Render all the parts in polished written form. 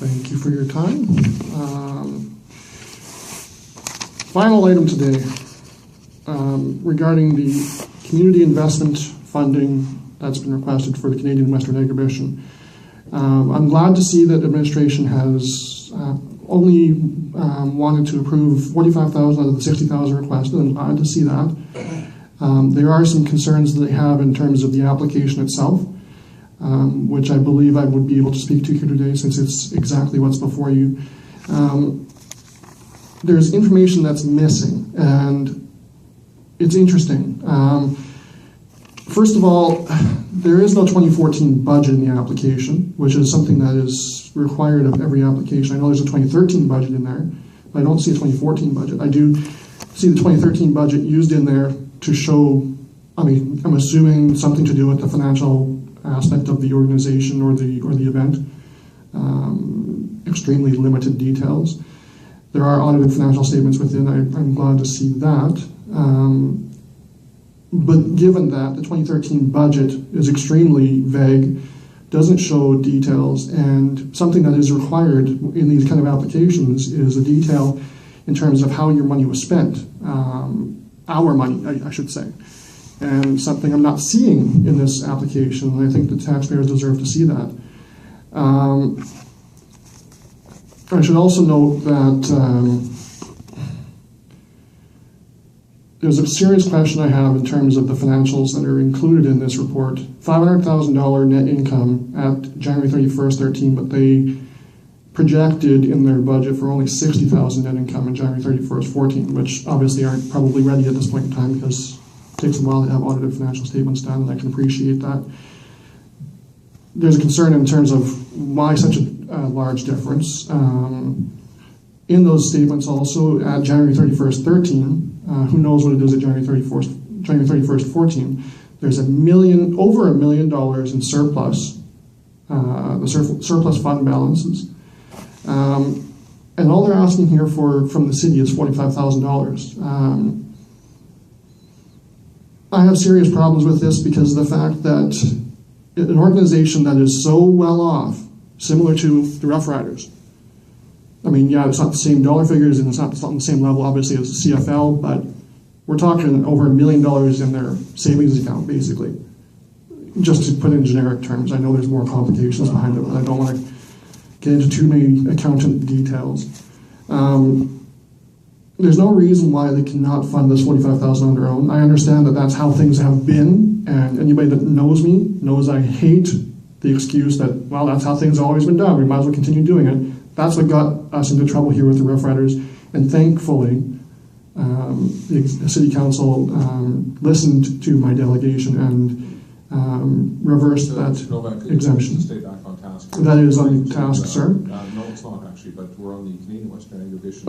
Thank you for your time. Final item today regarding the community investment funding that's been requested for the Canadian Western Exhibition. I'm glad to see that administration has only wanted to approve $45,000 out of the $60,000 requested. I'm glad to see that. There are some concerns that they have in terms of the application itself, which I believe I would be able to speak to here today since it's exactly what's before you. There's information that's missing, and it's interesting. First of all, there is no 2014 budget in the application, which is something that is required of every application. I know there's a 2013 budget in there, but I don't see a 2014 budget. I do see the 2013 budget used in there to show, I mean, I'm assuming something to do with the financial aspect of the organization or the event. Extremely limited details. There are audited financial statements within. I'm glad to see that. But given that the 2013 budget is extremely vague, doesn't show details, and something that is required in these kind of applications is a detail in terms of how your money was spent. Our money, I should say. And something I'm not seeing in this application, and I think the taxpayers deserve to see that. I should also note that there's a serious question I have in terms of the financials that are included in this report. $500,000 net income at January 31st, 13, but they projected in their budget for only $60,000 net income in January 31st, 14, which obviously aren't probably ready at this point in time because it takes a while to have audited financial statements done, and I can appreciate that. There's a concern in terms of why such a large difference. In those statements also at January 31st, 13, who knows what it is at January 31st, 14, there's over $1 million in surplus, the surplus fund balances. And all they're asking here from the city is $45,000. I have serious problems with this because of the fact that an organization that is so well off, similar to the Rough Riders, I mean, yeah, it's not the same dollar figures and it's not on the same level, obviously, as the CFL, but we're talking over $1 million in their savings account, basically. Just to put it in generic terms. I know there's more complications behind it, but I don't want to get into too many accountant details. There's no reason why they cannot fund this $45,000 on their own. I understand that that's how things have been, and anybody that knows me knows I hate the excuse that, well, that's how things have always been done. We might as well continue doing it. That's what got us into trouble here with the Rough Riders, and thankfully, the City Council listened to my delegation and reversed that exemption. Stay back on task. That is on task, sir. No, it's not actually, but we're on the Canadian Western Exhibition.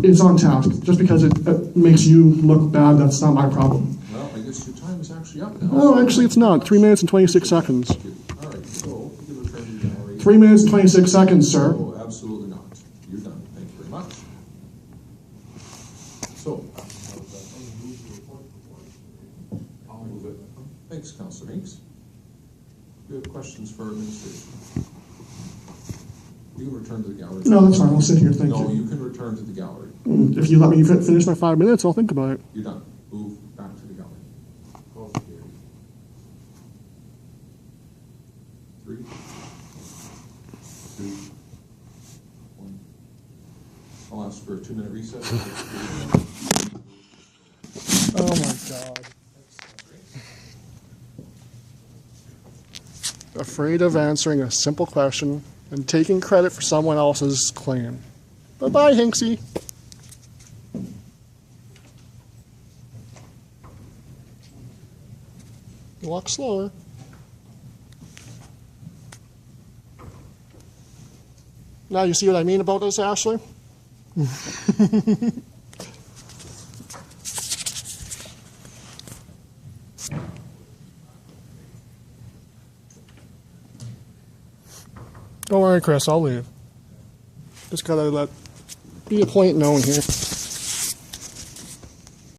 It's on task. Just because it makes you look bad, that's not my problem. Well, I guess your time is actually up now. Oh, actually it's not. 3 minutes and 26 seconds. All right, so you can return to the gallery. 3 minutes and 26 seconds, sir. Oh, absolutely not. You're done. Thank you very much. So, I'll move it. Thanks, Councillor Hinks. Do you have questions for administration? You can return to the gallery. No, that's fine. I'll sit here. Thank you. No, you can return to the gallery. If you let me finish my 5 minutes, I'll think about it. You're done. Move back to the gallery. Call the hearing. 3, 2, 1. I'll ask for a 2-minute recess. Oh my God. Afraid of answering a simple question and taking credit for someone else's claim. Bye-bye, Hinksy. Walk slower. Now you see what I mean about this, Ashley? Don't worry, Chris, I'll leave. Just gotta be a point known here.